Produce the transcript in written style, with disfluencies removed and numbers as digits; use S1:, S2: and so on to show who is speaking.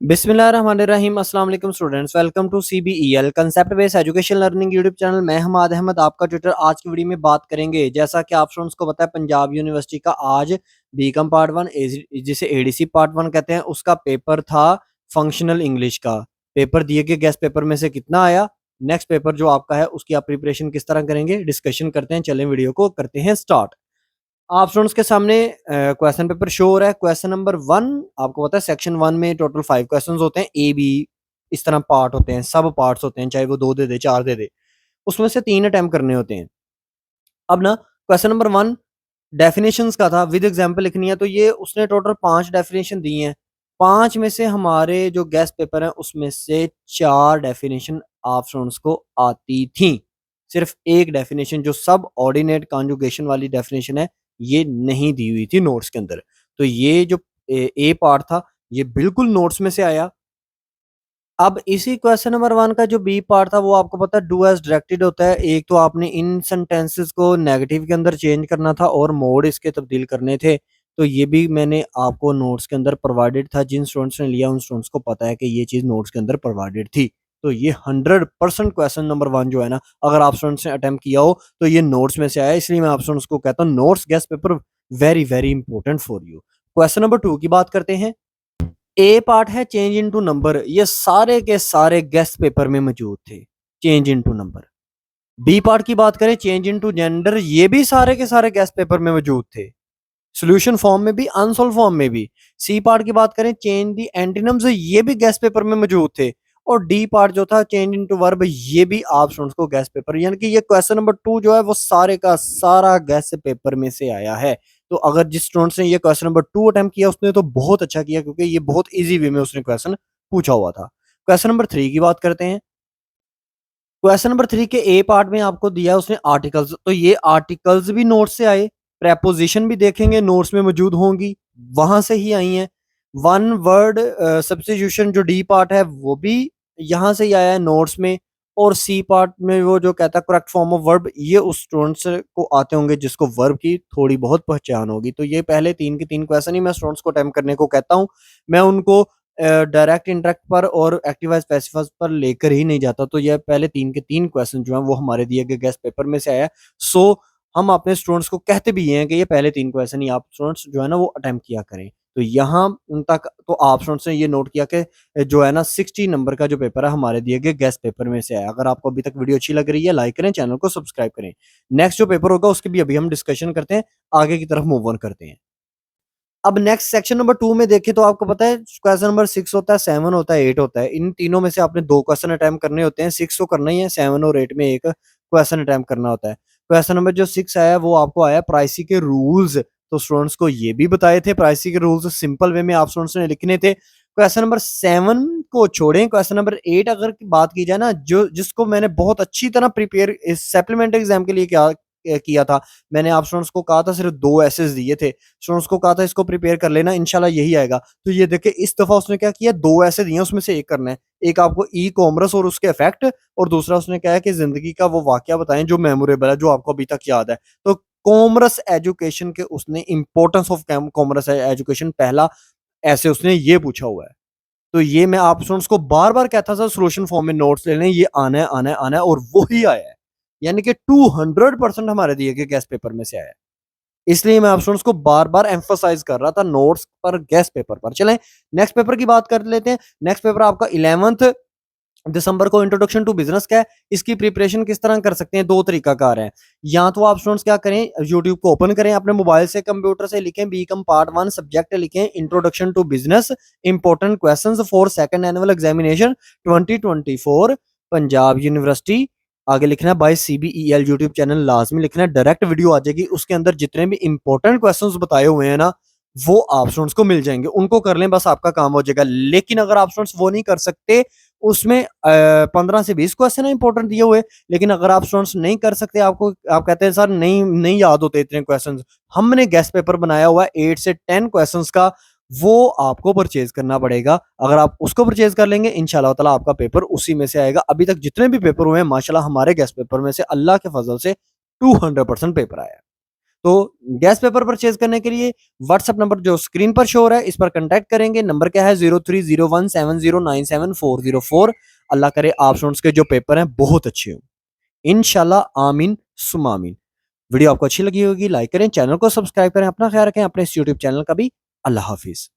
S1: बिस्मिल्लाहिर्रहमानिर्रहीम अस्सलाम वालेकुम students, welcome to CBEL concept based education learning YouTube channel. मैं हमाद अहमद आपका ट्यूटर। आज की वीडियो में बात करेंगे, जैसा कि आप स्टूडेंट्स को पता है, पंजाब यूनिवर्सिटी का आज बीकॉम पार्ट वन जिसे एडीसी पार्ट वन कहते हैं, उसका पेपर था फंक्शनल इंग्लिश का। पेपर दिए गए गेस्ट पेपर में से कितना आया, नेक्स्ट पेपर जो आपका है उसकी आप प्रिपरेशन किस तरह करेंगे, डिस्कशन करते हैं। चलें वीडियो को करते हैं स्टार्ट। आप स्टूडेंट्स के सामने क्वेश्चन पेपर शो हो रहा है। क्वेश्चन नंबर 1, आपको पता है सेक्शन 1 में टोटल 5 क्वेश्चंस होते हैं। ए बी इस तरह पार्ट होते हैं, सब पार्ट्स होते हैं, चाहे वो 2 दे दे 4 दे दे, उसमें से 3 अटेम्प्ट करने होते हैं। अब ना क्वेश्चन नंबर 1 डेफिनेशंस का था, विद एग्जांपल लिखनी है, तो ये उसने टोटल 5 डेफिनेशन दी हैं। 5 में से हमारे जो गेस्ट पेपर है उसमें से 4 डेफिनेशन आप स्टूडेंट्स को आती थी। सिर्फ एक डेफिनेशन जो सब ऑर्डिनेट कॉन्जुगेशन वाली डेफिनेशन है, ये नहीं दी हुई थी नोट्स के अंदर। तो ये जो ए पार्ट था, ये बिल्कुल नोट्स में से आया। अब इसी क्वेश्चन नंबर 1 का जो बी पार्ट था, वो आपको पता है डू एज डायरेक्टेड होता है। एक तो आपने इन सेंटेंसेस को नेगेटिव के अंदर चेंज करना था और मोड इसके तब्दील करने थे। तो ये भी मैंने आपको नोट्स के अंदर प्रोवाइडेड था। जिन स्टूडेंट्स ने लिया उन स्टूडेंट्स को पता है कि ये चीज़ नोट्स के अंदर प्रोवाइडेड थी। तो ये 100% क्वेश्चन नंबर 1 जो है ना, अगर आप स्टूडेंट्स ने अटेम्प्ट किया हो तो ये नोट्स में से आया। इसलिए मैं आप स्टूडेंट्स को कहता हूँ notes guess paper very very important for you. Question number 2 की बात करते हैं। ए पार्ट है चेंज इनटू नंबर, ये सारे के सारे गेस्ट पेपर में मौजूद थे। Change into number. B part की बात करें, चेंज इनटू जेंडर, ये भी सारे के सारे गेस्ट पेपर में मौजूद थे, सॉल्यूशन फॉर्म में भी, अनसॉल्व फॉर्म में भी। सी पार्ट की बात करें, चेंज दी एंटीनम्स, ये भी गेस्ट पेपर में मौजूद थे। और डी पार्ट जो था चेंज इनटू वर्ब, ये भी आप स्टूडेंट्स को गेस्ट पेपर, यानी कि ये क्वेश्चन नंबर 2 जो है वो सारे का सारा गेस्ट पेपर में से आया है। तो अगर जिस स्टूडेंट्स ने ये क्वेश्चन नंबर 2 अटेम्प्ट किया उसने तो बहुत अच्छा किया, क्योंकि ये बहुत इजी वे में उसने क्वेश्चन पूछा हुआ था। क्वेश्चन नंबर 3 की बात करते हैं। क्वेश्चन नंबर 3 के ए पार्ट में आपको दिया है उसने आर्टिकल्स, तो ये आर्टिकल्स भी नोट्स से आए। प्रेपोजिशन भी देखेंगे नोट्स में मौजूद होंगी, वहां से ही आई हैं। वन वर्ड सब्स्टिट्यूशन जो डी पार्ट है वो भी यहाँ से ही आया है नोट्स में। और सी पार्ट में वो जो कहता है करेक्ट फॉर्म ऑफ वर्ब, ये उस स्टूडेंट्स को आते होंगे जिसको वर्ब की थोड़ी बहुत पहचान होगी। तो ये पहले 3 के 3 क्वेश्चन ही मैं स्टूडेंट्स को अटेम्प्ट करने को कहता हूँ। मैं उनको डायरेक्ट इंटरेक्ट पर और एक्टिव स्पेसिफाइज पर लेकर ही नहीं जाता। तो ये पहले 3 के 3 क्वेश्चन जो हैं वो हमारे दिए गए गेस्ट पेपर में से आया है। सो हम अपने स्टूडेंट्स को कहते भी हैं कि ये पहले 3 क्वेश्चन ही आप स्टूडेंट्स जो है ना वो अटेम्प्ट किया करें। तो यहाँ उन तक तो आप स्टूडेंट्स ने ये नोट किया कि जो है ना 60 नंबर का जो पेपर है हमारे दिए गए गेस्ट पेपर में से आया। अगर आपको अभी तक वीडियो अच्छी लग रही है, लाइक करें, चैनल को सब्सक्राइब करें। नेक्स्ट जो पेपर होगा उसकी भी अभी हम डिस्कशन करते हैं, आगे की तरफ मूव ऑन करते हैं। अब नेक्स्ट सेक्शन नंबर 2 में देखें तो आपको पता है क्वेश्चन नंबर 6 होता है, 7 होता है, 8 होता है। इन तीनों में से आपने 2 क्वेश्चन अटेम्प्ट करने होते हैं। 6 को करना ही है, 7 और 8 में एक क्वेश्चन अटेम्प्ट करना होता है। क्वेश्चन नंबर जो 6 आया वो आपको आया प्राइसी के रूल्स। तो स्टूडेंट्स को ये भी बताए थे प्राइसी के रूल्स सिंपल वे में आप स्टूडेंट्स ने लिखने थे। क्वेश्चन नंबर 7 को छोड़ें, क्वेश्चन नंबर 8 अगर बात की जाए ना, जो जिसको मैंने बहुत अच्छी तरह प्रिपेयर इस सप्लीमेंट्री एग्जाम के लिए किया था। मैंने आप स्टूडेंट्स को कहा था, सिर्फ 2 एसेस दिए थे, स्टूडेंट्स को कहा था इसको प्रिपेयर कर लेना, इंशाल्लाह यही आएगा। तो ये देखिए इस दफा उसने क्या किया, 2 ऐसे दिए, उसमें से एक करना है। एक आपको ई कॉमर्स और उसके इफेक्ट, और दूसरा उसने कहा है कि जिंदगी का वो वाकया बताएं जो मेमोरेबल है, जो आपको अभी तक याद है। तो कॉमर्स एजुकेशन के उसने इंपॉर्टेंस ऑफ कॉमर्स एजुकेशन पहला ऐसे उसने ये पूछा हुआ है। तो ये मैं आप स्टूडेंट्स को बार बार कहता था सोल्यूशन फॉर्म में नोट्स ले लें, ये आना है आना है आना है, और वही आया है। यानी कि 200% हमारे दिए गए गेस्ट पेपर में से आया है। इसलिए मैं आप स्टूडेंट्स को बार-बार एम्फसाइज कर रहा था नोट्स पर, गेस्ट पेपर पर। चलें नेक्स्ट पेपर की बात कर लेते हैं। नेक्स्ट पेपर आपका 11th दिसंबर को इंट्रोडक्शन टू बिजनेस का है। इसकी प्रिपरेशन किस तरह कर सकते हैं, 2 तरीकाकार है। या तो आप स्टूडेंट्स क्या करें, यूट्यूब को ओपन करें अपने मोबाइल से, कंप्यूटर से, लिखें बीकॉम पार्ट 1 सब्जेक्ट, लिखें introduction to business, important questions for second annual examination 2024 Punjab university. आगे लिखना है बाय CBEL यूट्यूब चैनल, लाजमी लिखना है। डायरेक्ट वीडियो आ जाएगी, उसके अंदर जितने भी इंपॉर्टेंट क्वेश्चंस बताए हुए हैं ना, वो आप स्टूडेंट्स को मिल जाएंगे। उनको कर लें, बस आपका काम हो जाएगा। लेकिन अगर आप स्टूडेंट्स वो नहीं कर सकते, उसमें 15 से 20 क्वेश्चन है इंपॉर्टेंट दिए हुए। लेकिन अगर आप स्टूडेंट्स नहीं कर सकते, आपको आप कहते हैं सर नहीं नहीं याद होते इतने क्वेश्चंस, हमने गेस्ट पेपर बनाया हुआ है 8 से 10 क्वेश्चंस का, वो आपको परचेज करना पड़ेगा। अगर आप उसको परचेज कर लेंगे, इंशाल्लाह ताला आपका पेपर उसी में से आएगा। अभी तक जितने भी पेपर हुए हैं माशाल्लाह, हमारे गेस्ट पेपर में से अल्लाह के फजल से 200% पेपर आया है। तो गैस पेपर परचेज करने के लिए व्हाट्सएप नंबर जो स्क्रीन पर शो हो रहा है इस पर कांटेक्ट करेंगे। नंबर क्या है 030170970404। अल्लाह करे आप स्टूडेंट्स के जो पेपर हैं बहुत अच्छे हो इंशाल्लाह, आमीन सुम्मा आमीन। वीडियो आपको अच्छी लगी होगी, लाइक करें, चैनल को सब्सक्राइब करें, अपना ख्याल रखें अपने इस यूट्यूब चैनल का भी। अल्लाह हाफिज।